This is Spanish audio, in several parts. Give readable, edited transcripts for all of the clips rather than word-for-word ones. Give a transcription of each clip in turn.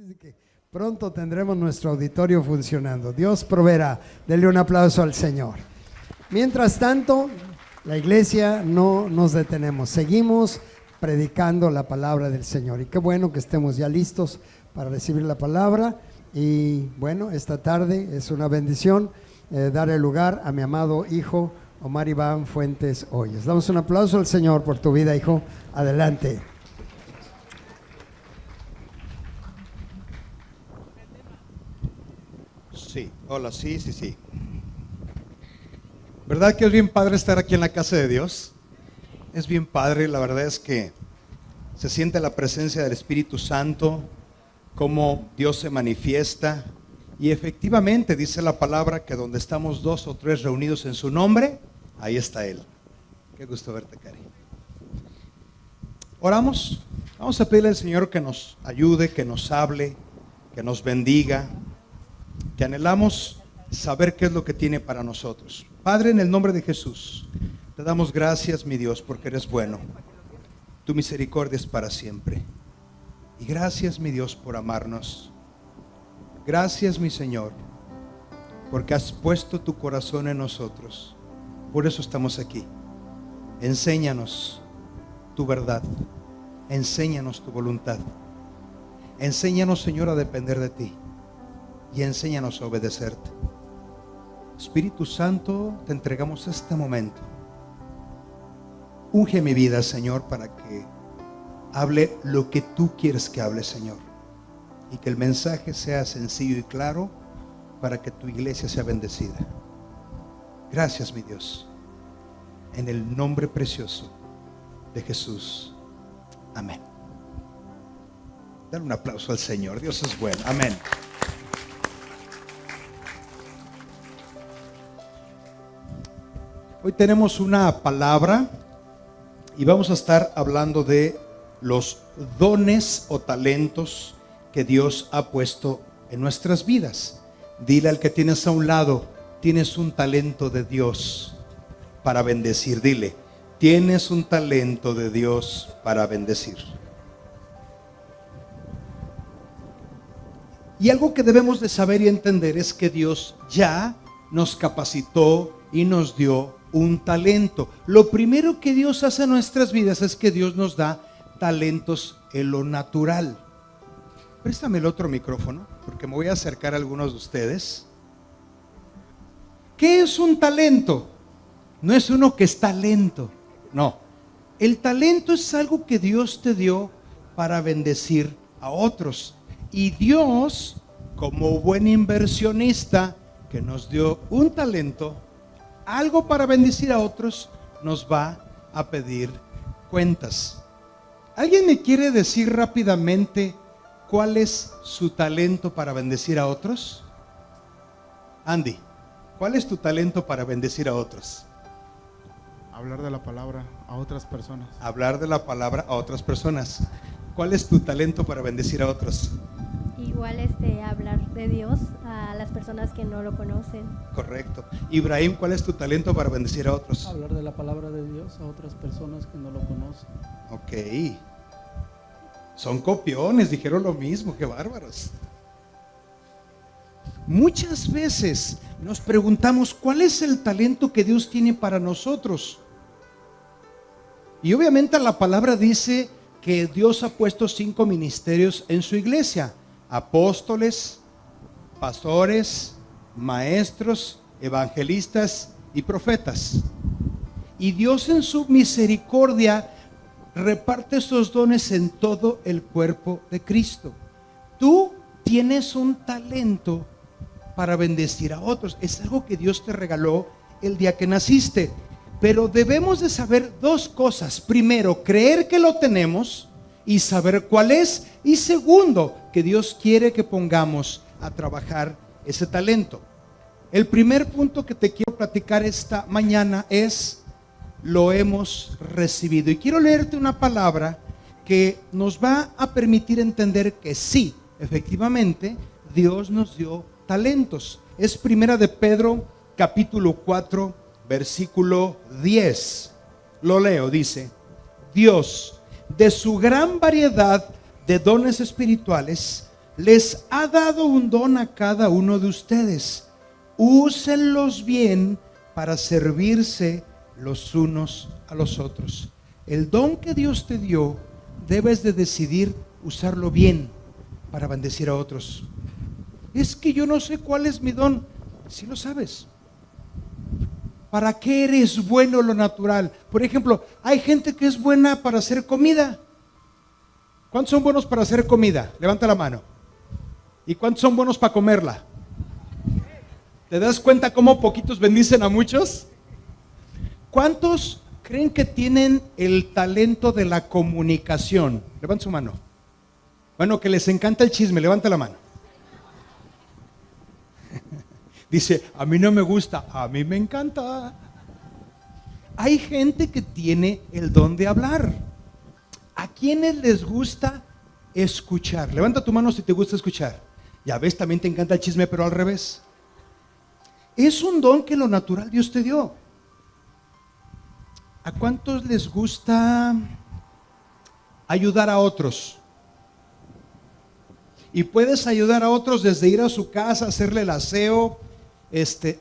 Así que pronto tendremos nuestro auditorio funcionando. Dios proveerá. Denle un aplauso al Señor. Mientras tanto, la iglesia no nos detenemos. Seguimos predicando la palabra del Señor. Y qué bueno que estemos ya listos para recibir la palabra. Y bueno, esta tarde es una bendición dar el lugar a mi amado hijo Omar Iván Fuentes Hoyos. Damos un aplauso al Señor por tu vida, hijo. Adelante. Sí, hola, sí. ¿Verdad que es bien padre estar aquí en la casa de Dios? Es bien padre, la verdad es que se siente la presencia del Espíritu Santo, cómo Dios se manifiesta. Y efectivamente dice la palabra que donde estamos 2 o 3 reunidos en su nombre, ahí está Él. Qué gusto verte, Cari. Oramos, vamos a pedirle al Señor que nos ayude, que nos hable, que nos bendiga, que anhelamos saber qué es lo que tiene para nosotros. Padre, en el nombre de Jesús, te damos gracias, mi Dios, porque eres bueno. Tu misericordia es para siempre. Y gracias, mi Dios, por amarnos. Gracias, mi Señor, porque has puesto tu corazón en nosotros. Por eso estamos aquí. Enséñanos tu verdad. Enséñanos tu voluntad. Enséñanos, Señor, a depender de ti. Y enséñanos a obedecerte. Espíritu Santo, te entregamos este momento. Unge mi vida, Señor, para que hable lo que tú quieres que hable, Señor. Y que el mensaje sea sencillo y claro para que tu iglesia sea bendecida. Gracias, mi Dios. En el nombre precioso de Jesús. Amén. Dale un aplauso al Señor. Dios es bueno. Amén. Hoy tenemos una palabra y vamos a estar hablando de los dones o talentos que Dios ha puesto en nuestras vidas. Dile al que tienes a un lado, tienes un talento de Dios para bendecir. Dile, tienes un talento de Dios para bendecir. Y algo que debemos de saber y entender es que Dios ya nos capacitó y nos dio un talento. Lo primero que Dios hace en nuestras vidas es que Dios nos da talentos en lo natural. Préstame el otro micrófono, porque me voy a acercar a algunos de ustedes. ¿Qué es un talento? No es uno que está lento, no. El talento es algo que Dios te dio para bendecir a otros. Y Dios, como buen inversionista que nos dio un talento, algo para bendecir a otros, nos va a pedir cuentas. ¿Alguien me quiere decir rápidamente cuál es su talento para bendecir a otros? Andy, ¿cuál es tu talento para bendecir a otros? Hablar de la palabra a otras personas. Hablar de la palabra a otras personas. ¿Cuál es tu talento para bendecir a otros? Igual hablar de Dios a las personas que no lo conocen. Correcto. Ibrahim, ¿cuál es tu talento para bendecir a otros? Hablar de la palabra de Dios a otras personas que no lo conocen. Ok. Son copiones, dijeron lo mismo, qué bárbaros. Muchas veces nos preguntamos cuál es el talento que Dios tiene para nosotros. Y obviamente la palabra dice que Dios ha puesto 5 ministerios en su iglesia: apóstoles, pastores, maestros, evangelistas y profetas. Y Dios en su misericordia reparte esos dones en todo el cuerpo de Cristo. Tú tienes un talento para bendecir a otros. Es algo que Dios te regaló el día que naciste. Pero debemos de saber 2 cosas. Primero, creer que lo tenemos y saber cuál es. Y segundo, que Dios quiere que pongamos a trabajar ese talento. El primer punto que te quiero platicar esta mañana es: lo hemos recibido. Y quiero leerte una palabra que nos va a permitir entender que sí, efectivamente, Dios nos dio talentos. Es primera de Pedro, capítulo 4, versículo 10. Lo leo, dice: Dios, de su gran variedad de dones espirituales, les ha dado un don a cada uno de ustedes. Úsenlos bien para servirse los unos a los otros. El don que Dios te dio, debes de decidir usarlo bien para bendecir a otros. Es que yo no sé cuál es mi don. Sí lo sabes. ¿Para qué eres bueno lo natural? Por ejemplo, hay gente que es buena para hacer comida. ¿Cuántos son buenos para hacer comida? Levanta la mano. ¿Y cuántos son buenos para comerla? ¿Te das cuenta cómo poquitos bendicen a muchos? ¿Cuántos creen que tienen el talento de la comunicación? Levanta su mano. Bueno, que les encanta el chisme, levanta la mano. Dice, a mí no me gusta, a mí me encanta. Hay gente que tiene el don de hablar. ¿A quiénes les gusta escuchar? Levanta tu mano si te gusta escuchar. Ya ves, también te encanta el chisme, pero al revés. Es un don que lo natural Dios te dio. ¿A cuántos les gusta ayudar a otros? Y puedes ayudar a otros desde ir a su casa, hacerle el aseo,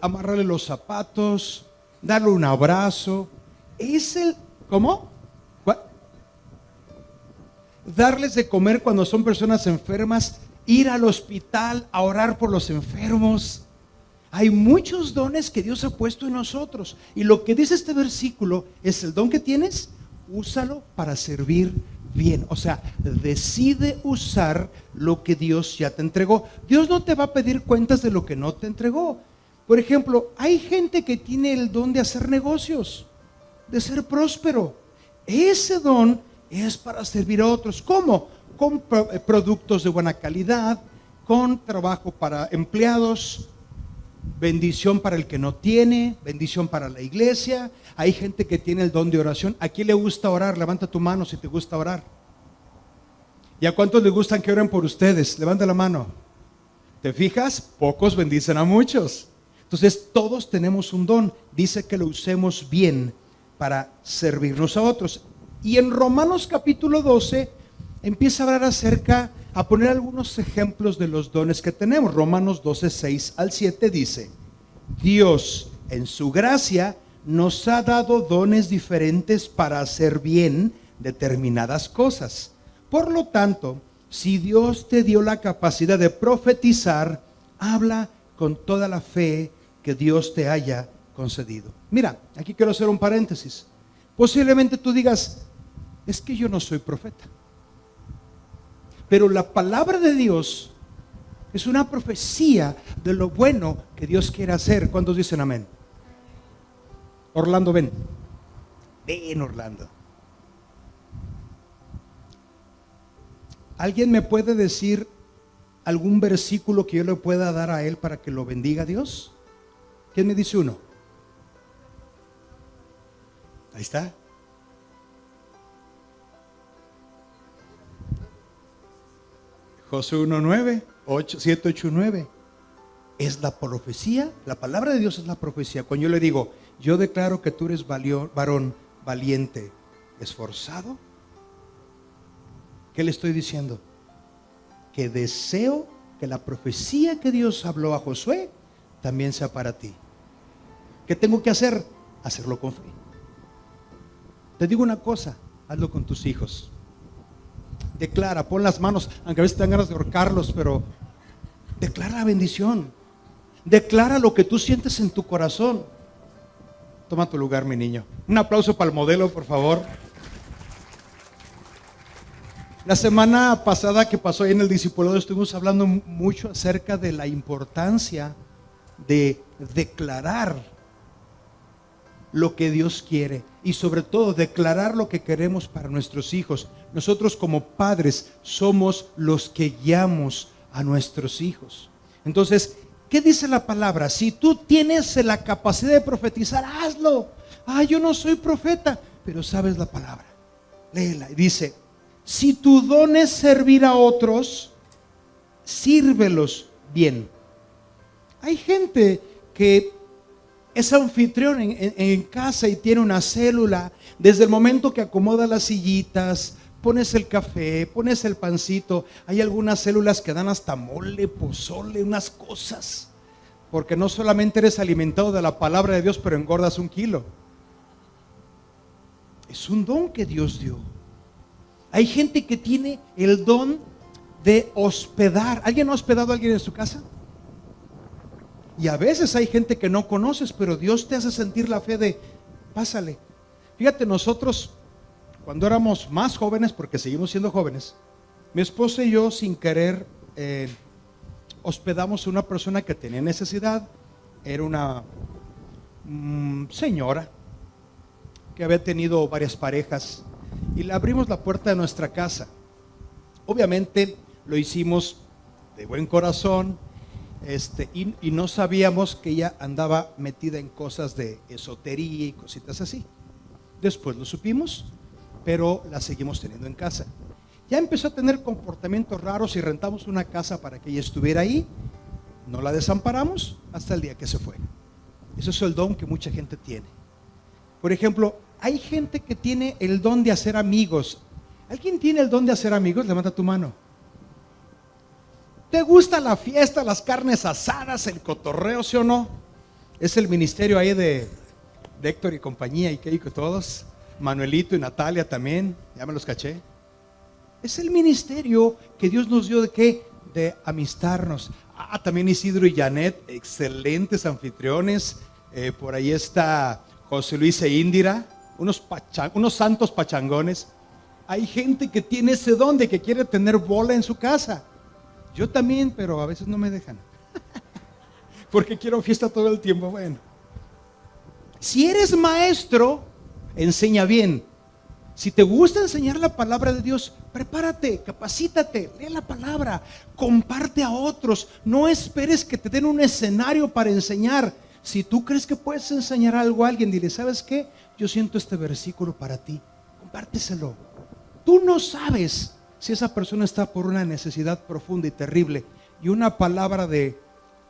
amarrarle los zapatos, darle un abrazo. ¿Cómo? Darles de comer cuando son personas enfermas, ir al hospital a orar por los enfermos. Hay muchos dones que Dios ha puesto en nosotros. Y lo que dice este versículo es: el don que tienes, úsalo para servir bien. O sea, decide usar lo que Dios ya te entregó. Dios no te va a pedir cuentas de lo que no te entregó. Por ejemplo, hay gente que tiene el don de hacer negocios, de ser próspero. Ese don es para servir a otros. ¿Cómo? Con productos de buena calidad, con trabajo para empleados, bendición para el que no tiene, bendición para la iglesia. Hay gente que tiene el don de oración. ¿A quién le gusta orar? Levanta tu mano si te gusta orar. ¿Y a cuántos les gustan que oren por ustedes? Levanta la mano. ¿Te fijas? Pocos bendicen a muchos. Entonces todos tenemos un don. Dice que lo usemos bien para servirnos a otros. Y en Romanos capítulo 12 empieza a hablar a poner algunos ejemplos de los dones que tenemos. Romanos 12, 6 al 7 dice: Dios en su gracia nos ha dado dones diferentes para hacer bien determinadas cosas. Por lo tanto, si Dios te dio la capacidad de profetizar, habla con toda la fe que Dios te haya concedido. Mira, aquí quiero hacer un paréntesis. Posiblemente tú digas: es que yo no soy profeta. Pero la palabra de Dios es una profecía de lo bueno que Dios quiere hacer. ¿Cuántos dicen amén? Orlando, ven. Ven, Orlando. ¿Alguien me puede decir algún versículo que yo le pueda dar a él para que lo bendiga Dios? ¿Quién me dice uno? Ahí está. Josué 1:9, 7, 8, 9. Es la profecía. La palabra de Dios es la profecía. Cuando yo le digo: yo declaro que tú eres varón valiente, esforzado, ¿qué le estoy diciendo? Que deseo que la profecía que Dios habló a Josué también sea para ti. ¿Qué tengo que hacer? Hacerlo con fe. Te digo una cosa: hazlo con tus hijos. Declara, pon las manos, aunque a veces te dan ganas de ahorcarlos, pero declara la bendición. Declara lo que tú sientes en tu corazón. Toma tu lugar, mi niño. Un aplauso para el modelo, por favor. La semana pasada que pasó ahí en el discipulado estuvimos hablando mucho acerca de la importancia de declarar lo que Dios quiere y sobre todo declarar lo que queremos para nuestros hijos. Nosotros como padres somos los que guiamos a nuestros hijos. Entonces, ¿qué dice la palabra? Si tú tienes la capacidad de profetizar, hazlo. Yo no soy profeta, pero sabes la palabra. Léela y dice: si tu don es servir a otros, sírvelos bien. Hay gente que es anfitrión en casa y tiene una célula. Desde el momento que acomoda las sillitas, pones el café, pones el pancito. Hay algunas células que dan hasta mole, pozole, unas cosas. Porque no solamente eres alimentado de la palabra de Dios, pero engordas 1 kilo. Es un don que Dios dio. Hay gente que tiene el don de hospedar. ¿Alguien ha hospedado a alguien en su casa? Y a veces hay gente que no conoces, pero Dios te hace sentir la fe de, pásale. Fíjate, nosotros cuando éramos más jóvenes, porque seguimos siendo jóvenes, mi esposa y yo sin querer hospedamos a una persona que tenía necesidad. Era una señora que había tenido varias parejas y le abrimos la puerta de nuestra casa. Obviamente lo hicimos de buen corazón, y no sabíamos que ella andaba metida en cosas de esotería y cositas así. Después lo supimos, pero la seguimos teniendo en casa. Ya empezó a tener comportamientos raros y rentamos una casa para que ella estuviera ahí. No la desamparamos hasta el día que se fue. Eso es el don que mucha gente tiene. Por ejemplo, hay gente que tiene el don de hacer amigos. ¿Alguien tiene el don de hacer amigos? Levanta tu mano. ¿Te gusta la fiesta, las carnes asadas, el cotorreo, sí o no? Es el ministerio ahí de Héctor y compañía y Keiko, todos. Manuelito y Natalia también, ya me los caché. Es el ministerio que Dios nos dio de ¿qué? De amistarnos. También Isidro y Janet, excelentes anfitriones. Por ahí está José Luis e Indira, unos santos pachangones. Hay gente que tiene ese don de que quiere tener bola en su casa. Yo también, pero a veces no me dejan. Porque quiero fiesta todo el tiempo. Bueno, si eres maestro, enseña bien. Si te gusta enseñar la palabra de Dios, prepárate, capacítate, lee la palabra, comparte a otros. No esperes que te den un escenario para enseñar. Si tú crees que puedes enseñar algo a alguien, dile, ¿sabes qué? Yo siento este versículo para ti. Compárteselo. Tú no sabes si esa persona está por una necesidad profunda y terrible. Y una palabra de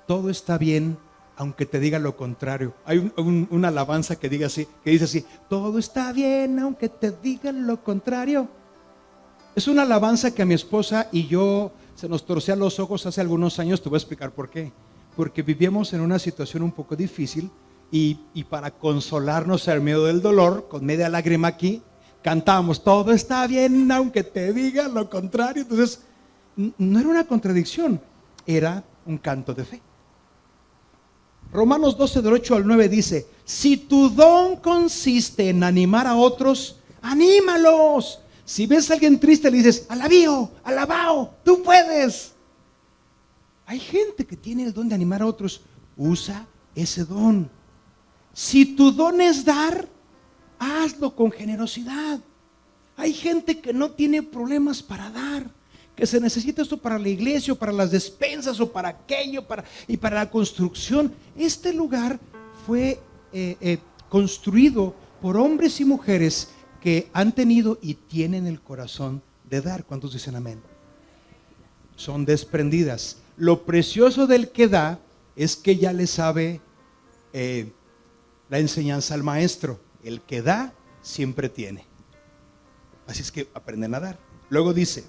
todo está bien, aunque te diga lo contrario. Hay una alabanza que dice así, todo está bien, aunque te digan lo contrario. Es una alabanza que a mi esposa y yo se nos torcían los ojos hace algunos años. Te voy a explicar por qué. Porque vivíamos en una situación un poco difícil y para consolarnos al medio del dolor, con media lágrima aquí, cantábamos, todo está bien, aunque te digan lo contrario. Entonces, no era una contradicción, era un canto de fe. Romanos 12, del 8 al 9 dice, si tu don consiste en animar a otros, anímalos. Si ves a alguien triste, le dices, alabao, tú puedes. Hay gente que tiene el don de animar a otros, usa ese don. Si tu don es dar, hazlo con generosidad. Hay gente que no tiene problemas para dar, que se necesita esto para la iglesia, o para las despensas, o para aquello, y para la construcción. Este lugar fue construido por hombres y mujeres que han tenido y tienen el corazón de dar. ¿Cuántos dicen amén? Son desprendidas. Lo precioso del que da es que ya le sabe la enseñanza al maestro. El que da siempre tiene. Así es que aprenden a dar. Luego dice,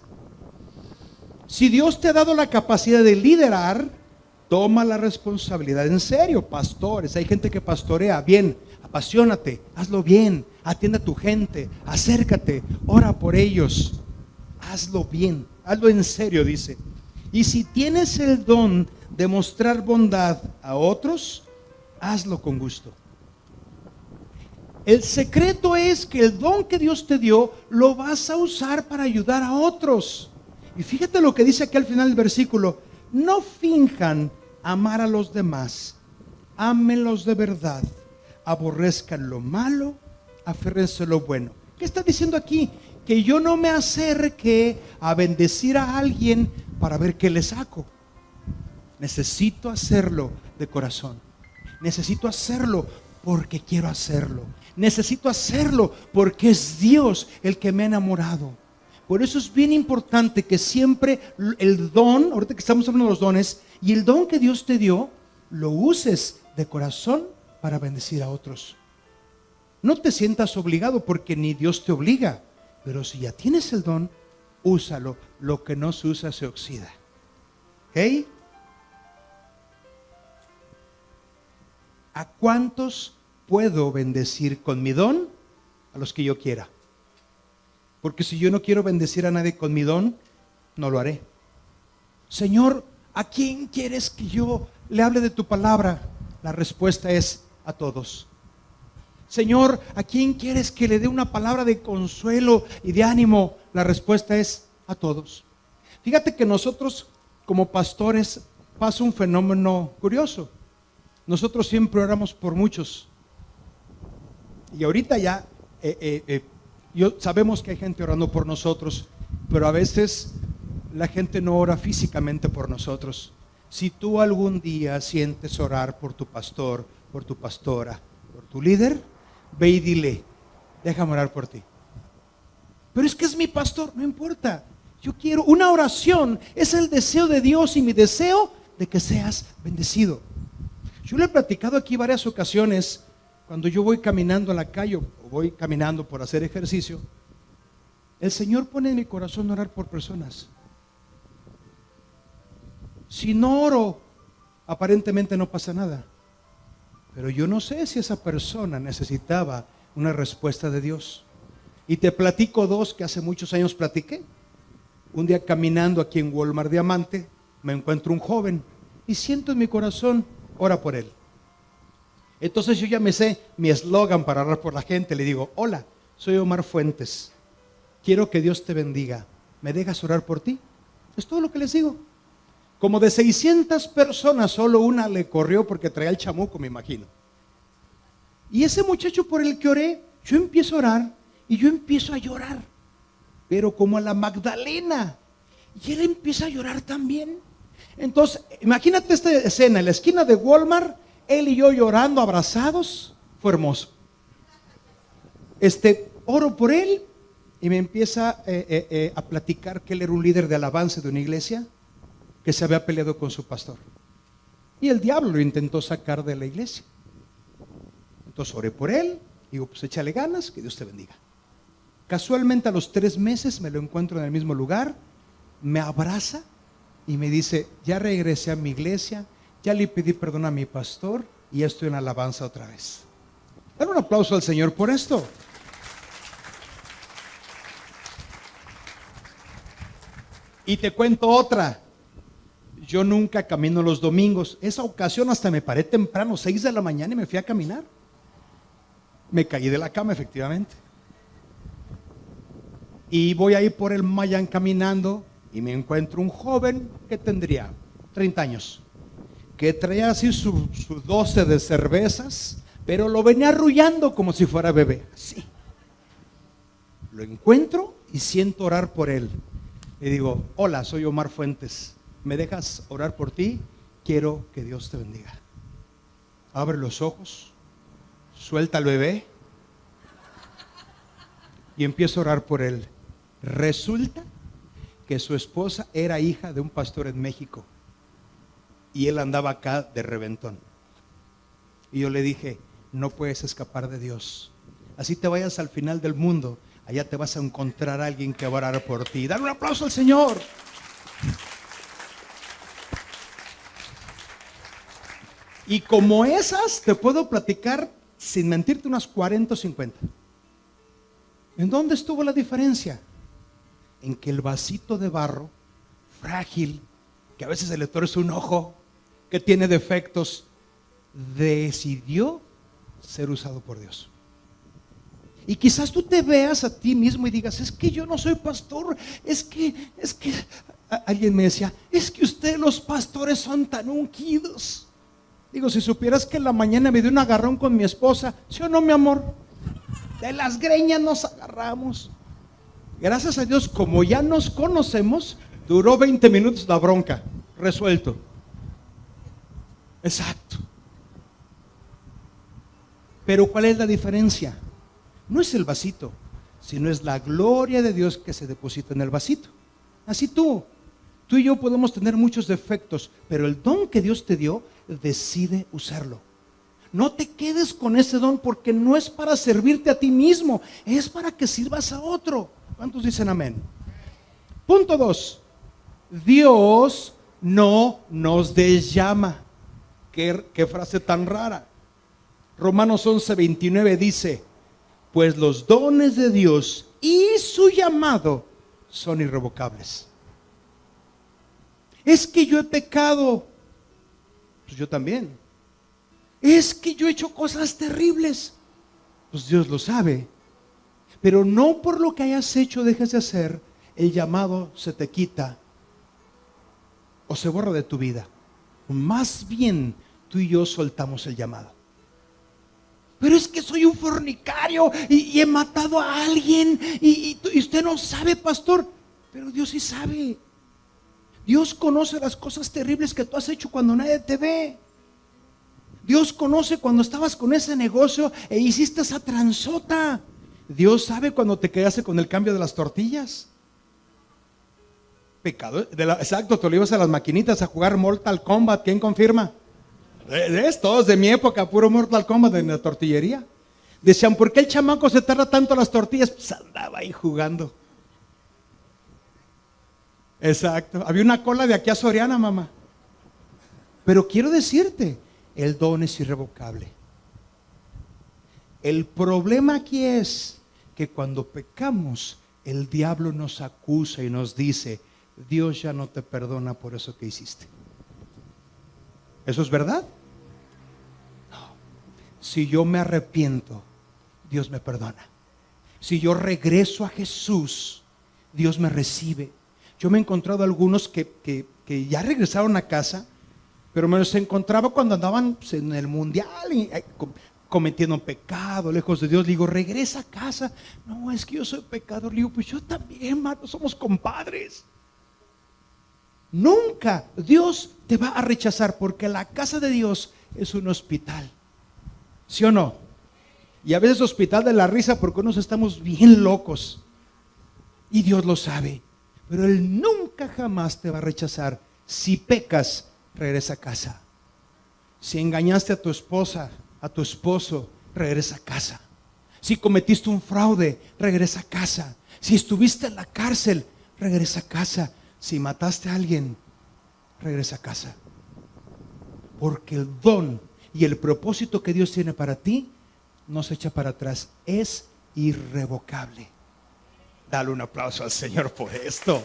si Dios te ha dado la capacidad de liderar, toma la responsabilidad en serio. Pastores, hay gente que pastorea bien, apasionate, hazlo bien, atiende a tu gente, acércate, ora por ellos, hazlo bien, hazlo en serio, dice. Y si tienes el don de mostrar bondad a otros, hazlo con gusto. El secreto es que el don que Dios te dio lo vas a usar para ayudar a otros. Y fíjate lo que dice aquí al final del versículo. No finjan amar a los demás, ámenlos de verdad, aborrezcan lo malo, aférrense a lo bueno. ¿Qué está diciendo aquí? Que yo no me acerque a bendecir a alguien para ver qué le saco. Necesito hacerlo de corazón. Necesito hacerlo porque quiero hacerlo. Necesito hacerlo porque es Dios el que me ha enamorado. Por eso es bien importante que siempre el don, ahorita que estamos hablando de los dones, y el don que Dios te dio, lo uses de corazón para bendecir a otros. No te sientas obligado porque ni Dios te obliga, Pero si ya tienes el don, úsalo. Lo que no se usa se oxida. ¿Ok? ¿A cuántos puedo bendecir con mi don? A los que yo quiera. Porque si yo no quiero bendecir a nadie con mi don, no lo haré. Señor, ¿a quién quieres que yo le hable de tu palabra? La respuesta es a todos. Señor, ¿a quién quieres que le dé una palabra de consuelo y de ánimo? La respuesta es a todos. Fíjate que nosotros como pastores pasa un fenómeno curioso. Nosotros siempre oramos por muchos. Y ahorita ya sabemos que hay gente orando por nosotros, pero a veces la gente no ora físicamente por nosotros. Si tú algún día sientes orar por tu pastor, por tu pastora, por tu líder, ve y dile, déjame orar por ti. Pero es que es mi pastor, no importa. Yo quiero una oración, es el deseo de Dios y mi deseo de que seas bendecido. Yo le he platicado aquí varias ocasiones, cuando yo voy caminando en la calle o voy caminando por hacer ejercicio, el Señor pone en mi corazón orar por personas. Si no oro, aparentemente no pasa nada. Pero yo no sé si esa persona necesitaba una respuesta de Dios. Y te platico dos que hace muchos años platiqué. Un día caminando aquí en Walmart Diamante, me encuentro un joven y siento en mi corazón, ora por él. Entonces yo ya me sé mi eslogan para orar por la gente. Le digo, hola, soy Omar Fuentes. Quiero que Dios te bendiga. ¿Me dejas orar por ti? Es todo lo que les digo. Como de 600 personas, solo una le corrió porque traía el chamuco, me imagino. Y ese muchacho por el que oré, yo empiezo a orar y yo empiezo a llorar. Pero como a la Magdalena. Y él empieza a llorar también. Entonces, imagínate esta escena en la esquina de Walmart, él y yo llorando, abrazados. Fue hermoso. Oro por él y me empieza a platicar que él era un líder de alabanza de una iglesia que se había peleado con su pastor. Y el diablo lo intentó sacar de la iglesia. Entonces oré por él, digo, pues échale ganas, que Dios te bendiga. Casualmente a los 3 meses me lo encuentro en el mismo lugar, me abraza y me dice, ya regresé a mi iglesia, ya le pedí perdón a mi pastor y ya estoy en alabanza otra vez. Dale un aplauso al Señor por esto. Y te cuento otra. Yo nunca camino los domingos. Esa ocasión hasta me paré temprano, 6 de la mañana, y me fui a caminar. Me caí de la cama, efectivamente. Y voy ahí por el Mayán caminando y me encuentro un joven que tendría 30 años, que traía así su 12 de cervezas, pero lo venía arrullando como si fuera bebé. Así. Lo encuentro y siento orar por él. Le digo, hola, soy Omar Fuentes. ¿Me dejas orar por ti? Quiero que Dios te bendiga. Abre los ojos, suelta al bebé y empiezo a orar por él. Resulta que su esposa era hija de un pastor en México y él andaba acá de reventón. Y yo le dije, no puedes escapar de Dios. Así te vayas al final del mundo, allá te vas a encontrar a alguien que va a orar por ti. Dale un aplauso al Señor. Y como esas, te puedo platicar, sin mentirte, unas 40 o 50. ¿En dónde estuvo la diferencia? En que el vasito de barro, frágil, que a veces se le torce un ojo, que tiene defectos, decidió ser usado por Dios. Y quizás tú te veas a ti mismo y digas, es que yo no soy pastor, es que alguien me decía, es que ustedes los pastores son tan ungidos. Digo, si supieras que en la mañana me dio un agarrón con mi esposa, ¿sí o no, mi amor? De las greñas nos agarramos. Gracias a Dios, como ya nos conocemos, duró 20 minutos la bronca, resuelto. Exacto. Pero ¿cuál es la diferencia? No es el vasito, sino es la gloria de Dios que se deposita en el vasito. Así tú y yo podemos tener muchos defectos, pero el don que Dios te dio, decide usarlo. No te quedes con ese don porque no es para servirte a ti mismo, es para que sirvas a otro. ¿Cuántos dicen amén? Punto 2. Dios no nos desllama. ¿Qué frase tan rara? Romanos 11:29 dice: pues los dones de Dios y su llamado son irrevocables. Es que yo he pecado. Pues yo también. Es que yo he hecho cosas terribles. Pues Dios lo sabe. Pero no por lo que hayas hecho dejes de hacer, el llamado se te quita o se borra de tu vida. Más bien tú y yo soltamos el llamado. Pero es que soy un fornicario y he matado a alguien y usted no sabe, pastor. Pero Dios sí sabe. Dios conoce las cosas terribles que tú has hecho cuando nadie te ve. Dios conoce cuando estabas con ese negocio e hiciste esa transota. Dios sabe cuando te quedaste con el cambio de las tortillas. Pecado, exacto, te lo ibas a las maquinitas a jugar Mortal Kombat. ¿Quién confirma? Todos de mi época, puro Mortal Kombat en la tortillería. Decían, ¿por qué el chamaco se tarda tanto las tortillas? Pues andaba ahí jugando. Exacto, había una cola de aquí a Soriana, mamá. Pero quiero decirte, el don es irrevocable. El problema aquí es que cuando pecamos, el diablo nos acusa y nos dice: Dios ya no te perdona por eso que hiciste. ¿Eso es verdad? No. Si yo me arrepiento, Dios me perdona. Si yo regreso a Jesús, Dios me recibe. Yo me he encontrado algunos que ya regresaron a casa, pero me los encontraba cuando andaban en el mundial y cometiendo un pecado, lejos de Dios. Le digo, regresa a casa. No, es que yo soy pecador. Le digo, pues yo también, hermano, somos compadres. Nunca Dios te va a rechazar, porque la casa de Dios es un hospital. ¿Sí o no? Y a veces hospital de la risa porque unos estamos bien locos. Y Dios lo sabe. Pero Él nunca jamás te va a rechazar. Si pecas, regresa a casa. Si engañaste a tu esposa, a tu esposo, regresa a casa. Si cometiste un fraude, regresa a casa. Si estuviste en la cárcel, regresa a casa. Si mataste a alguien, regresa a casa. Porque el don y el propósito que Dios tiene para ti no se echa para atrás, es irrevocable. Dale un aplauso al Señor por esto.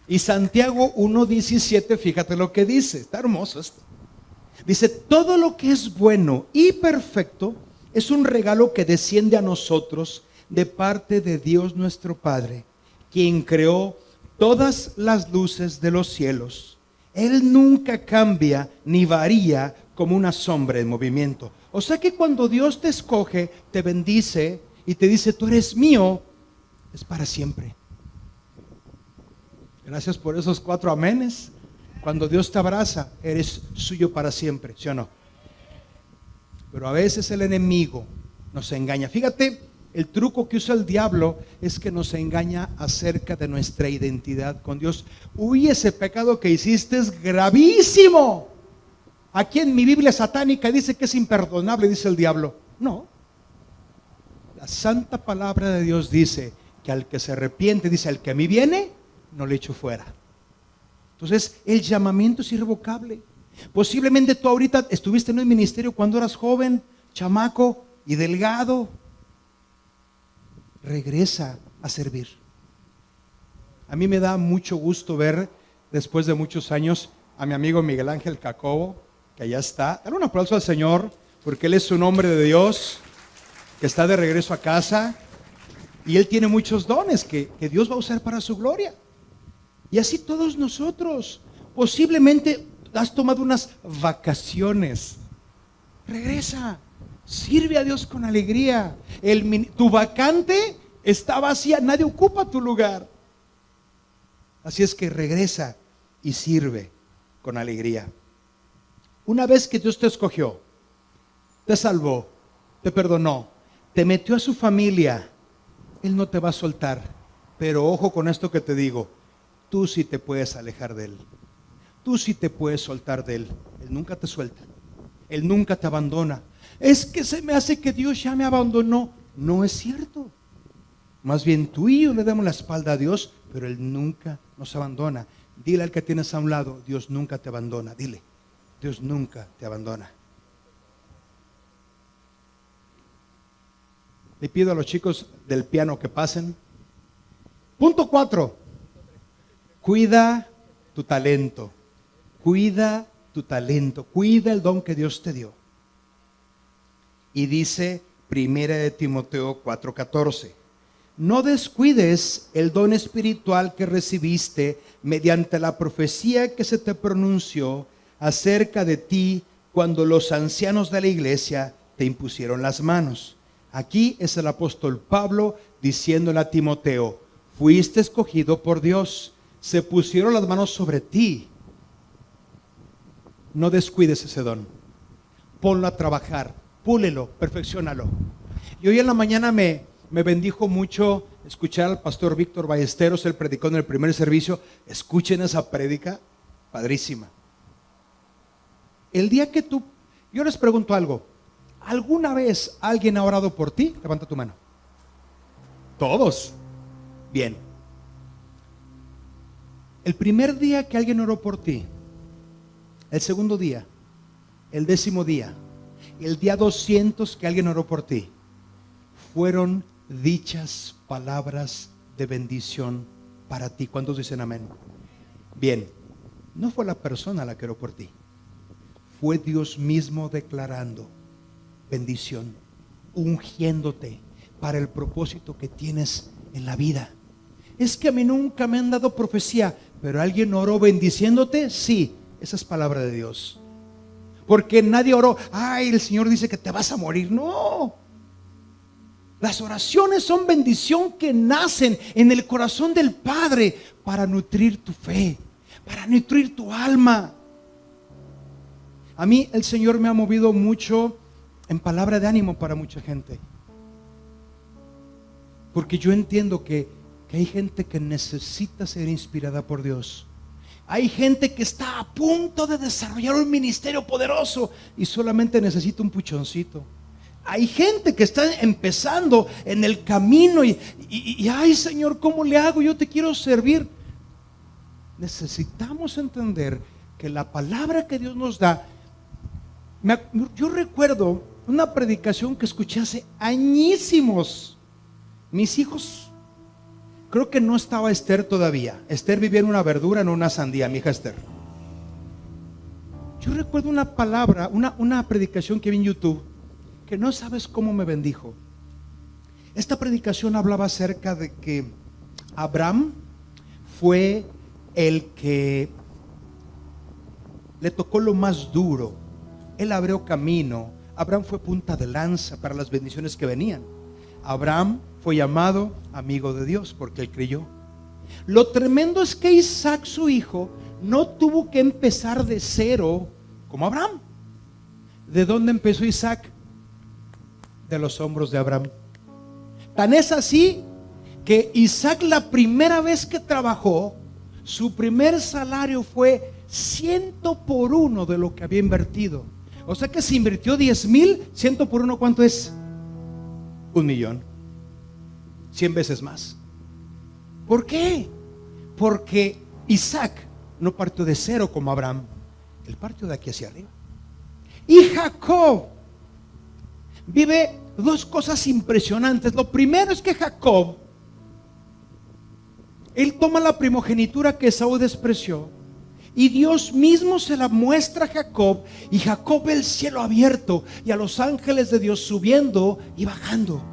Y Santiago 1:17, fíjate lo que dice, está hermoso esto. Dice, todo lo que es bueno y perfecto es un regalo que desciende a nosotros de parte de Dios nuestro Padre, quien creó todas las luces de los cielos. Él nunca cambia ni varía como una sombra en movimiento. O sea que cuando Dios te escoge, te bendice y te dice, tú eres mío, es para siempre. Gracias por esos 4 amenes. Cuando Dios te abraza, eres suyo para siempre, ¿sí o no? Pero a veces el enemigo nos engaña. Fíjate, el truco que usa el diablo es que nos engaña acerca de nuestra identidad con Dios. Uy, ese pecado que hiciste es gravísimo. Aquí en mi Biblia satánica dice que es imperdonable, dice el diablo. No. La santa palabra de Dios dice que al que se arrepiente, dice, al que a mí viene, no le echo fuera. Entonces, el llamamiento es irrevocable. Posiblemente tú ahorita estuviste en un ministerio cuando eras joven, chamaco y delgado. Regresa a servir. A mí me da mucho gusto ver, después de muchos años, a mi amigo Miguel Ángel Cacobo, que allá está. Dale un aplauso al Señor, porque Él es un hombre de Dios, que está de regreso a casa, y Él tiene muchos dones que Dios va a usar para su gloria. Y así todos nosotros. Posiblemente has tomado unas vacaciones. Regresa. Sirve a Dios con alegría. Tu vacante está vacía, nadie ocupa tu lugar. Así es que regresa y sirve con alegría. Una vez que Dios te escogió, te salvó, te perdonó, te metió a su familia, Él no te va a soltar. Pero ojo con esto que te digo, tú sí te puedes alejar de Él. Tú sí te puedes soltar de Él. Él nunca te suelta. Él nunca te abandona. Es que se me hace que Dios ya me abandonó. No es cierto. Más bien tú y yo le damos la espalda a Dios, pero Él nunca nos abandona. Dile al que tienes a un lado, Dios nunca te abandona. Dile, Dios nunca te abandona. Le pido a los chicos del piano que pasen. Punto 4. Cuida tu talento. Cuida tu talento. Cuida el don que Dios te dio. Y dice 1 de Timoteo 4:14. No descuides el don espiritual que recibiste mediante la profecía que se te pronunció acerca de ti cuando los ancianos de la iglesia te impusieron las manos. Aquí es el apóstol Pablo diciéndole a Timoteo: fuiste escogido por Dios, se pusieron las manos sobre ti. No descuides ese don, ponlo a trabajar, púlelo, perfecciónalo. Y hoy en la mañana me bendijo mucho escuchar al pastor Víctor Ballesteros. Él predicó en el primer servicio. Escuchen esa prédica, padrísima. El día que yo les pregunto algo: ¿alguna vez alguien ha orado por ti? Levanta tu mano. Todos. Bien. El primer día que alguien oró por ti, el segundo día, el 10º día, el día 200 que alguien oró por ti, fueron dichas palabras de bendición para ti. ¿Cuántos dicen amén? Bien, no fue la persona la que oró por ti, fue Dios mismo declarando bendición, ungiéndote para el propósito que tienes en la vida. Es que a mí nunca me han dado profecía, pero alguien oró bendiciéndote. Sí, esa es palabra de Dios. Porque nadie oró: ay, el Señor dice que te vas a morir. No. Las oraciones son bendición que nacen en el corazón del Padre para nutrir tu fe, para nutrir tu alma. A mí el Señor me ha movido mucho en palabra de ánimo para mucha gente. Porque yo entiendo que hay gente que necesita ser inspirada por Dios. Hay gente que está a punto de desarrollar un ministerio poderoso y solamente necesita un puchoncito. Hay gente que está empezando en el camino y ay, Señor, ¿cómo le hago? Yo te quiero servir. Necesitamos entender que la palabra que Dios nos da. Yo recuerdo una predicación que escuché hace añísimos. Mis hijos, creo que no estaba Esther todavía. Esther vivía en una verdura, no una sandía, mi hija Esther. Yo recuerdo una palabra, una predicación que vi en YouTube, que no sabes cómo me bendijo. Esta predicación hablaba acerca de que Abraham fue el que le tocó lo más duro. Él abrió camino. Abraham fue punta de lanza para las bendiciones que venían. Abraham fue llamado amigo de Dios porque él creyó. Lo tremendo es que Isaac, su hijo, no tuvo que empezar de cero como Abraham. ¿De dónde empezó Isaac? De los hombros de Abraham. Tan es así que Isaac, la primera vez que trabajó, su primer salario fue 100 por 1 de lo que había invertido. O sea que si invirtió 10,000, 100 por 1, ¿cuánto es? 1,000,000. 100 veces más. ¿Por qué? Porque Isaac no partió de cero como Abraham. Él partió de aquí hacia arriba. Y Jacob vive dos cosas impresionantes. Lo primero es que Jacob, él toma la primogenitura que Esaú despreció, y Dios mismo se la muestra a Jacob, y Jacob ve el cielo abierto y a los ángeles de Dios subiendo y bajando.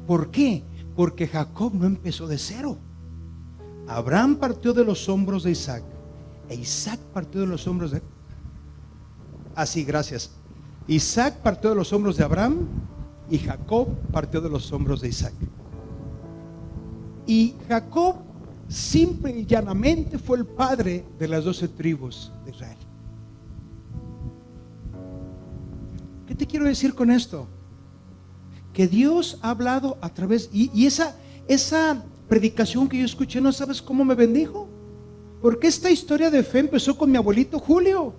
¿Por qué? Porque Jacob no empezó de cero. Abraham partió de los hombros de Isaac, e Isaac partió de los hombros de... Así, gracias. Isaac partió de los hombros de Abraham y Jacob partió de los hombros de Isaac. Y Jacob simple y llanamente fue el padre de las 12 tribus de Israel. ¿Qué te quiero decir con esto? Que Dios ha hablado a través, y esa predicación que yo escuché, ¿no sabes cómo me bendijo? Porque esta historia de fe empezó con mi abuelito Julio,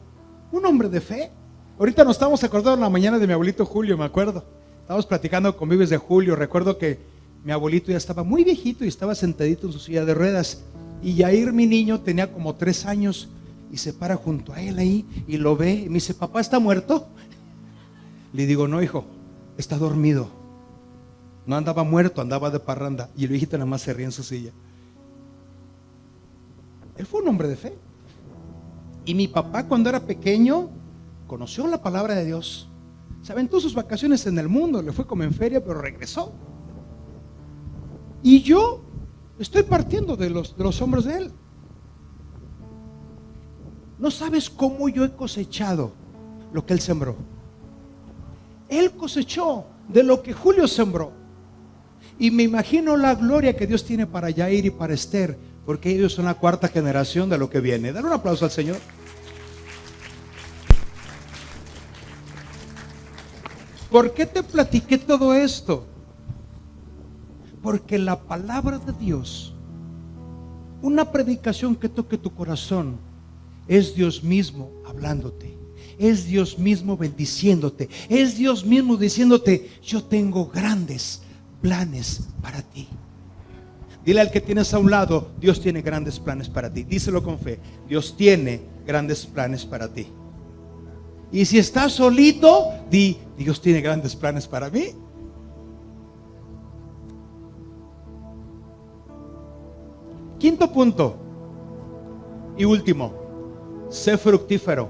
un hombre de fe. Ahorita nos estamos acordando en la mañana de mi abuelito Julio, me acuerdo. Estábamos platicando con Vives de Julio. Recuerdo que mi abuelito ya estaba muy viejito y estaba sentadito en su silla de ruedas. Y Yair, mi niño, tenía como 3 años y se para junto a él ahí y lo ve y me dice, ¿papá está muerto? Le digo, no, hijo, está dormido. No andaba muerto, andaba de parranda. Y el viejito nada más se ríe en su silla. Él fue un hombre de fe. Y mi papá, cuando era pequeño, conoció la palabra de Dios. Se aventó sus vacaciones en el mundo, le fue como en feria, pero regresó. Y yo estoy partiendo de los hombros de él. No sabes cómo yo he cosechado lo que él sembró. Él cosechó de lo que Julio sembró. Y me imagino la gloria que Dios tiene para Yair y para Esther, porque ellos son la 4ª generación de lo que viene. Dale un aplauso al Señor. ¿Por qué te platiqué todo esto? Porque la palabra de Dios, una predicación que toque tu corazón, es Dios mismo hablándote, es Dios mismo bendiciéndote, es Dios mismo diciéndote, yo tengo grandes planes para ti. Dile al que tienes a un lado, Dios tiene grandes planes para ti. Díselo con fe, Dios tiene grandes planes para ti. Y si estás solito, di, Dios tiene grandes planes para mí. Quinto punto y último, sé fructífero.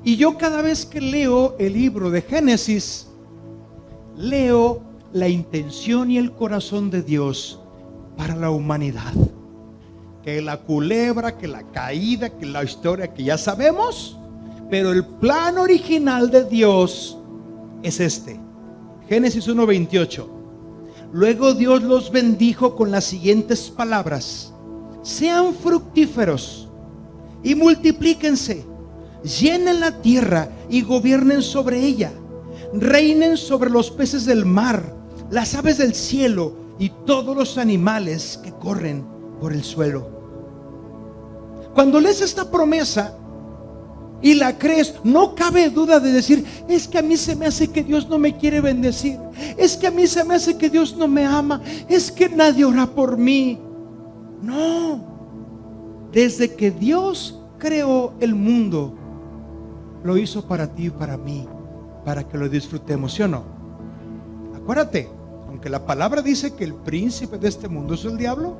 Y yo cada vez que leo el libro de Génesis, leo la intención y el corazón de Dios para la humanidad. Que la culebra, que la caída, que la historia que ya sabemos, pero el plan original de Dios es este. Génesis 1:28. Luego Dios los bendijo con las siguientes palabras: sean fructíferos y multiplíquense, llenen la tierra y gobiernen sobre ella, reinen sobre los peces del mar, las aves del cielo y todos los animales que corren por el suelo. Cuando lees esta promesa y la crees, no cabe duda de decir, es que a mí se me hace que Dios no me quiere bendecir, es que a mí se me hace que Dios no me ama, es que nadie ora por mí. No, desde que Dios creó el mundo, lo hizo para ti y para mí, para que lo disfrutemos, ¿sí o no? Acuérdate, aunque la palabra dice que el príncipe de este mundo es el diablo,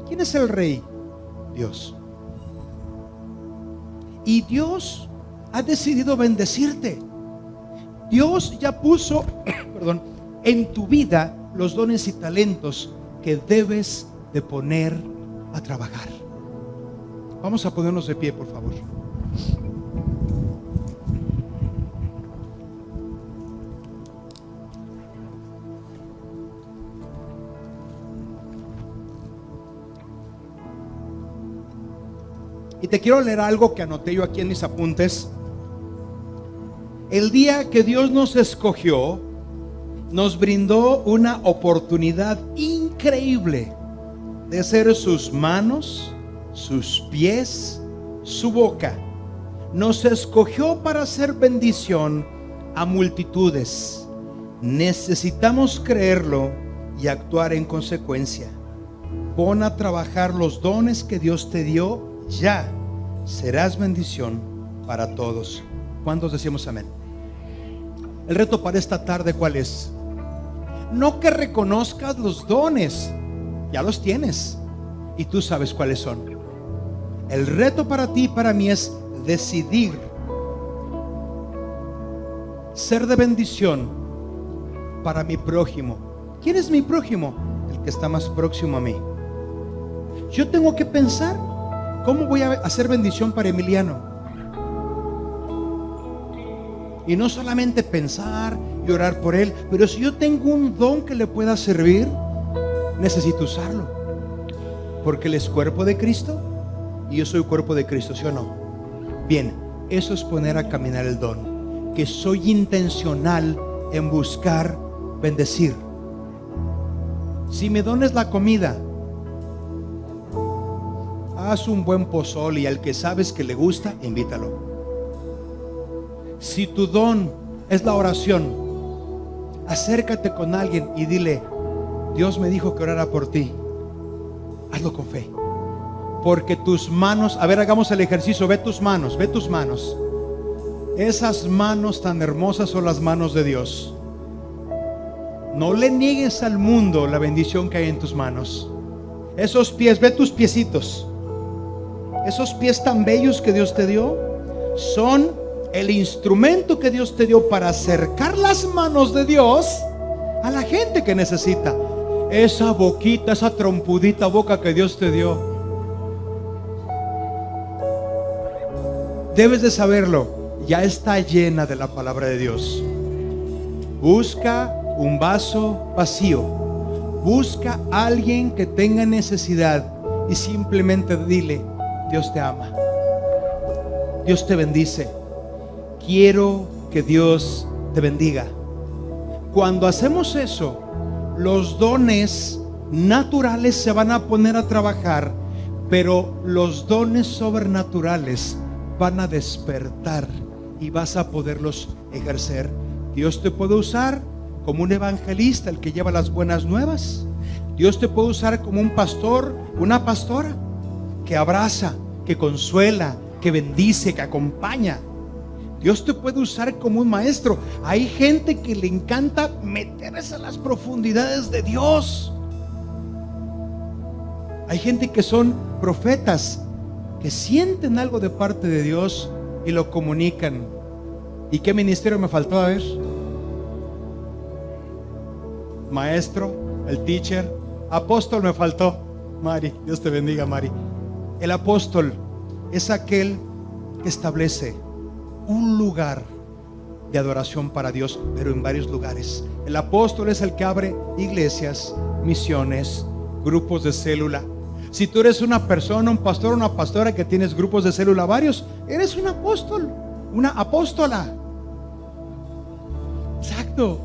¿quién es el rey? Dios. Y Dios ha decidido bendecirte. Dios ya puso, en tu vida los dones y talentos que debes de poner a trabajar. Vamos a ponernos de pie, por favor. Y te quiero leer algo que anoté yo aquí en mis apuntes. El día que Dios nos escogió, nos brindó una oportunidad increíble de ser sus manos, sus pies, su boca. Nos escogió para hacer bendición a multitudes. Necesitamos creerlo y actuar en consecuencia. Pon a trabajar los dones que Dios te dio. Ya serás bendición para todos. ¿Cuántos decimos amén? El reto para esta tarde, ¿cuál es? No que reconozcas los dones, ya los tienes y tú sabes cuáles son. El reto para ti y para mí es decidir ser de bendición para mi prójimo. ¿Quién es mi prójimo? El que está más próximo a mí. Yo tengo que pensar, ¿cómo voy a hacer bendición para Emiliano? Y no solamente pensar y orar por él, pero si yo tengo un don que le pueda servir, necesito usarlo. Porque él es cuerpo de Cristo y yo soy cuerpo de Cristo, ¿sí o no? Bien, eso es poner a caminar el don. Que soy intencional en buscar bendecir. Si mi don es la comida, haz un buen pozole y al que sabes que le gusta, invítalo. Si tu don es la oración, acércate con alguien y dile: Dios me dijo que orara por ti. Hazlo con fe. Porque tus manos, a ver, hagamos el ejercicio. Ve tus manos, ve tus manos. Esas manos tan hermosas son las manos de Dios. No le niegues al mundo la bendición que hay en tus manos. Esos pies, ve tus piecitos. Esos pies tan bellos que Dios te dio son el instrumento que Dios te dio para acercar las manos de Dios a la gente que necesita. Esa boquita, esa trompudita boca que Dios te dio, debes de saberlo, ya está llena de la palabra de Dios. Busca un vaso vacío. Busca a alguien que tenga necesidad y simplemente dile: Dios te ama, Dios te bendice, quiero que Dios te bendiga. Cuando hacemos eso, los dones naturales se van a poner a trabajar, pero los dones sobrenaturales van a despertar y vas a poderlos ejercer. Dios te puede usar como un evangelista, el que lleva las buenas nuevas. Dios te puede usar como un pastor, una pastora que abraza, que consuela, que bendice, que acompaña. Dios te puede usar como un maestro. Hay gente que le encanta meterse a las profundidades de Dios. Hay gente que son profetas, que sienten algo de parte de Dios y lo comunican. ¿Y qué ministerio me faltó? A ver. Maestro, el teacher, apóstol me faltó. Mari, Dios te bendiga, Mari. El apóstol es aquel que establece un lugar de adoración para Dios, pero en varios lugares. El apóstol es el que abre iglesias, misiones, grupos de célula. Si tú eres una persona, un pastor, una pastora que tienes grupos de célula varios, eres un apóstol, una apóstola. Exacto.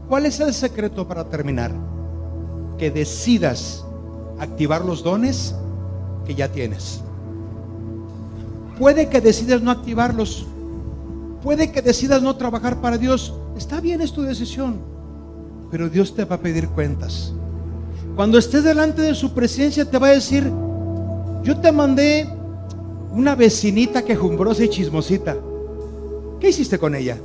¿Cuál es el secreto para terminar? Que decidas activar los dones que ya tienes. Puede que decidas no activarlos, puede que decidas no trabajar para Dios. Está bien, es tu decisión, pero Dios te va a pedir cuentas. Cuando estés delante de su presencia te va a decir: yo te mandé una vecinita quejumbrosa y chismosita, ¿qué hiciste con ella?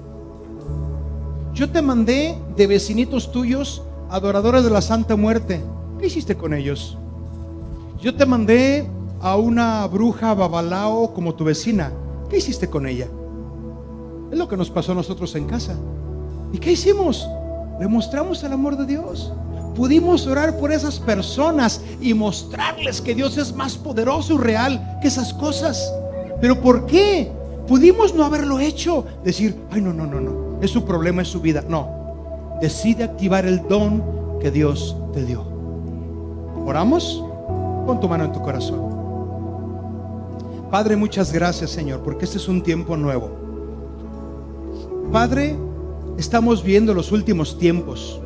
Yo te mandé de vecinitos tuyos adoradores de la Santa Muerte, ¿qué hiciste con ellos? Yo te mandé a una bruja babalao como tu vecina, ¿qué hiciste con ella? Es lo que nos pasó a nosotros en casa. ¿Y qué hicimos? Le mostramos el amor de Dios. Pudimos orar por esas personas y mostrarles que Dios es más poderoso y real que esas cosas. ¿Pero por qué? Pudimos no haberlo hecho. Decir: ay, no, es su problema, es su vida. No, decide activar el don que Dios te dio. ¿Oramos? Pon tu mano en tu corazón. Padre, muchas gracias, Señor, porque este es un tiempo nuevo. Padre, estamos viendo los últimos tiempos.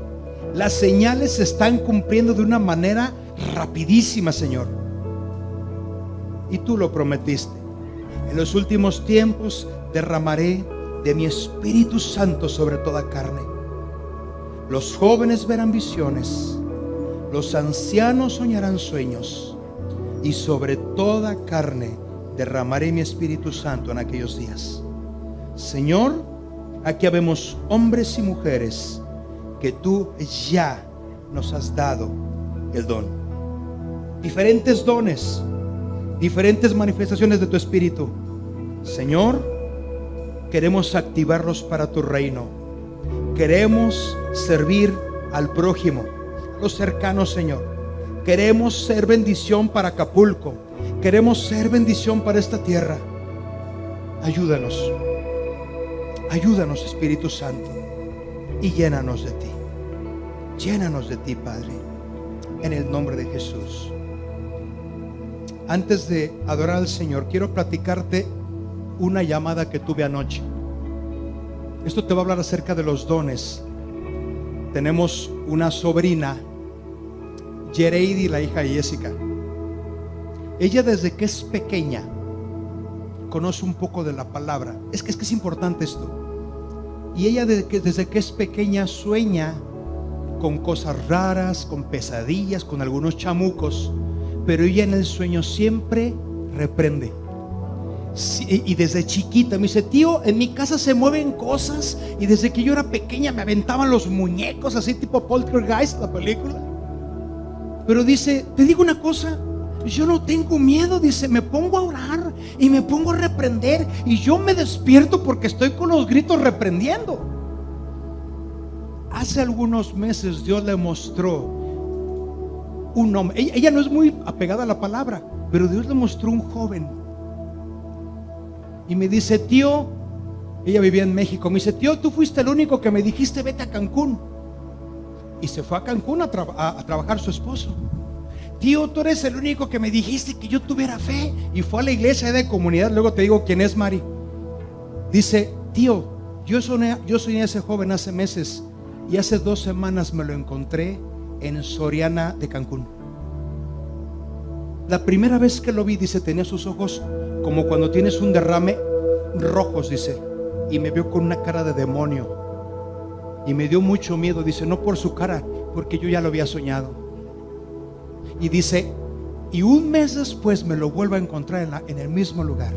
Las señales se están cumpliendo de una manera rapidísima, Señor. Y tú lo prometiste: en los últimos tiempos derramaré de mi Espíritu Santo sobre toda carne. Los jóvenes verán visiones, los ancianos soñarán sueños, y sobre toda carne derramaré mi Espíritu Santo en aquellos días. Señor, aquí habemos hombres y mujeres que tú ya nos has dado el don. Diferentes dones, diferentes manifestaciones de tu Espíritu. Señor, queremos activarlos para tu reino. Queremos servir al prójimo, a los cercanos, Señor. Queremos ser bendición para Acapulco. Queremos ser bendición para esta tierra. Ayúdanos. Ayúdanos, Espíritu Santo, y llénanos de ti. Llénanos de ti, Padre, en el nombre de Jesús. Antes de adorar al Señor, quiero platicarte una llamada que tuve anoche. Esto te va a hablar acerca de los dones. Tenemos una sobrina, Yereidi, la hija de Jessica. Ella, desde que es pequeña, conoce un poco de la palabra. Es que es importante esto. Y ella desde que es pequeña sueña con cosas raras, con pesadillas, con algunos chamucos, pero ella en el sueño siempre reprende. Y desde chiquita me dice: tío, en mi casa se mueven cosas, y desde que yo era pequeña me aventaban los muñecos así tipo Poltergeist, la película. Pero dice: te digo una cosa, yo no tengo miedo. Dice: me pongo a orar y me pongo a reprender, y yo me despierto porque estoy con los gritos reprendiendo. Hace algunos meses Dios le mostró un hombre. Ella no es muy apegada a la palabra, pero Dios le mostró un joven. Y me dice: tío, ella vivía en México, me dice: tío, tú fuiste el único que me dijiste vete a Cancún. Y se fue a Cancún a trabajar su esposo. Tío, tú eres el único que me dijiste que yo tuviera fe. Y fue a la iglesia de comunidad. Luego te digo quién es Mari. Dice: tío, yo soñé a ese joven hace meses, y hace 2 semanas me lo encontré en Soriana de Cancún. La primera vez que lo vi, dice, tenía sus ojos como cuando tienes un derrame, rojos, dice, y me vio con una cara de demonio, y me dio mucho miedo. Dice: no por su cara, porque yo ya lo había soñado. Y dice: y un mes después me lo vuelvo a encontrar en el mismo lugar,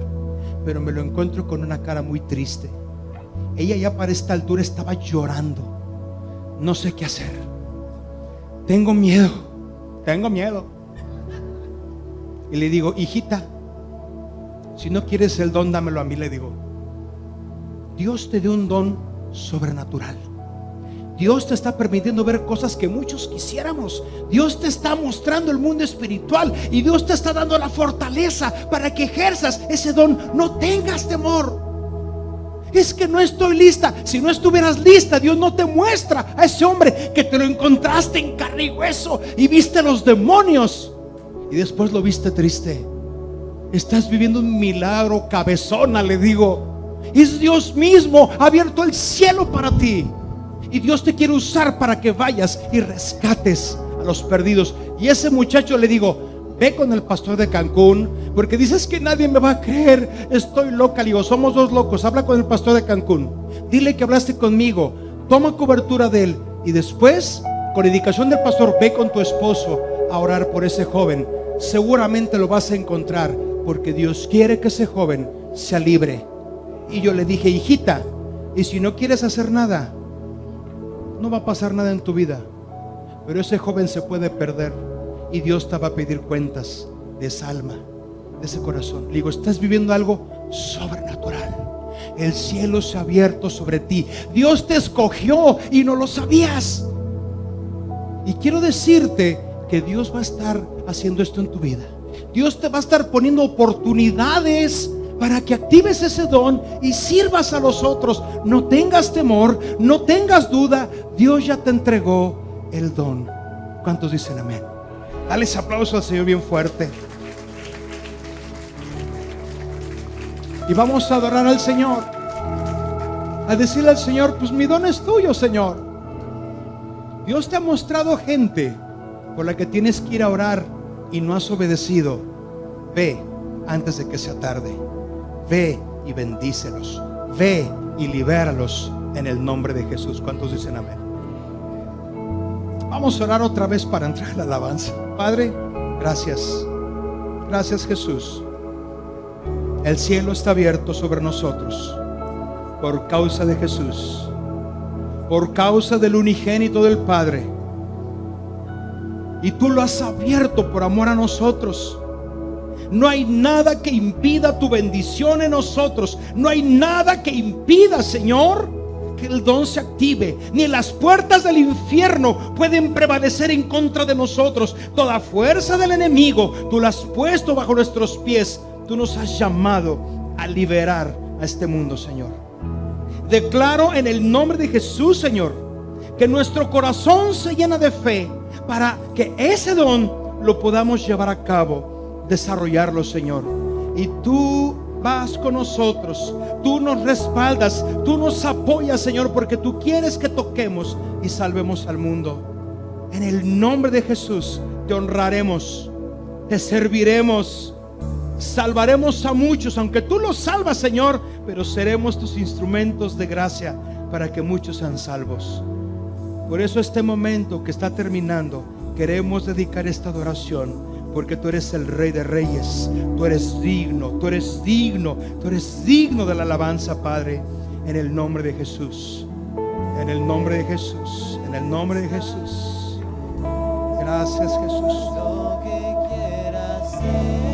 pero me lo encuentro con una cara muy triste. Ella ya para esta altura estaba llorando. No sé qué hacer, tengo miedo. Y le digo: hijita, si no quieres el don, dámelo a mí. Le digo: Dios te dio un don sobrenatural. Dios te está permitiendo ver cosas que muchos quisiéramos. Dios te está mostrando el mundo espiritual, y Dios te está dando la fortaleza para que ejerzas ese don. No tengas temor. Es que no estoy lista. Si no estuvieras lista, Dios no te muestra a ese hombre que te lo encontraste en carne y hueso, y viste los demonios, y después lo viste triste. Estás viviendo un milagro, cabezona, le digo. Es Dios mismo, ha abierto el cielo para ti, y Dios te quiere usar para que vayas y rescates a los perdidos. Y ese muchacho, le digo: ve con el pastor de Cancún, porque dices que nadie me va a creer, estoy loca. Le digo: somos 2 locos, habla con el pastor de Cancún, dile que hablaste conmigo, toma cobertura de él, y después, con indicación del pastor, ve con tu esposo a orar por ese joven. Seguramente lo vas a encontrar, porque Dios quiere que ese joven sea libre. Y yo le dije: hijita, y si no quieres hacer nada, no va a pasar nada en tu vida, pero ese joven se puede perder, y Dios te va a pedir cuentas de esa alma, de ese corazón. Le digo: estás viviendo algo sobrenatural. El cielo se ha abierto sobre ti. Dios te escogió y no lo sabías. Y quiero decirte que Dios va a estar haciendo esto en tu vida. Dios te va a estar poniendo oportunidades para que actives ese don y sirvas a los otros. No tengas temor, no tengas duda. Dios ya te entregó el don. ¿Cuántos dicen amén? Dale ese aplauso al Señor bien fuerte. Y vamos a adorar al Señor, a decirle al Señor: pues mi don es tuyo, Señor. Dios te ha mostrado gente por la que tienes que ir a orar y no has obedecido. Ve antes de que sea tarde. Ve y bendícelos. Ve y libéralos en el nombre de Jesús. ¿Cuántos dicen amén? Vamos a orar otra vez para entrar en la alabanza. Padre, gracias. Gracias, Jesús. El cielo está abierto sobre nosotros por causa de Jesús, por causa del unigénito del Padre. Y tú lo has abierto por amor a nosotros. No hay nada que impida tu bendición en nosotros. No hay nada que impida, Señor, que el don se active. Ni las puertas del infierno pueden prevalecer en contra de nosotros. Toda fuerza del enemigo tú la has puesto bajo nuestros pies. Tú nos has llamado a liberar a este mundo, Señor. Declaro en el nombre de Jesús, Señor, que nuestro corazón se llena de fe para que ese don lo podamos llevar a cabo, desarrollarlo, Señor. Y tú vas con nosotros, tú nos respaldas, tú nos apoyas, Señor, porque tú quieres que toquemos y salvemos al mundo. En el nombre de Jesús te honraremos, te serviremos, salvaremos a muchos, aunque tú los salvas, Señor, pero seremos tus instrumentos de gracia para que muchos sean salvos. Por eso este momento que está terminando, queremos dedicar esta adoración, porque tú eres el Rey de Reyes, tú eres digno, tú eres digno, tú eres digno de la alabanza, Padre, en el nombre de Jesús, en el nombre de Jesús, en el nombre de Jesús. Gracias, Jesús. Lo que quieras hacer.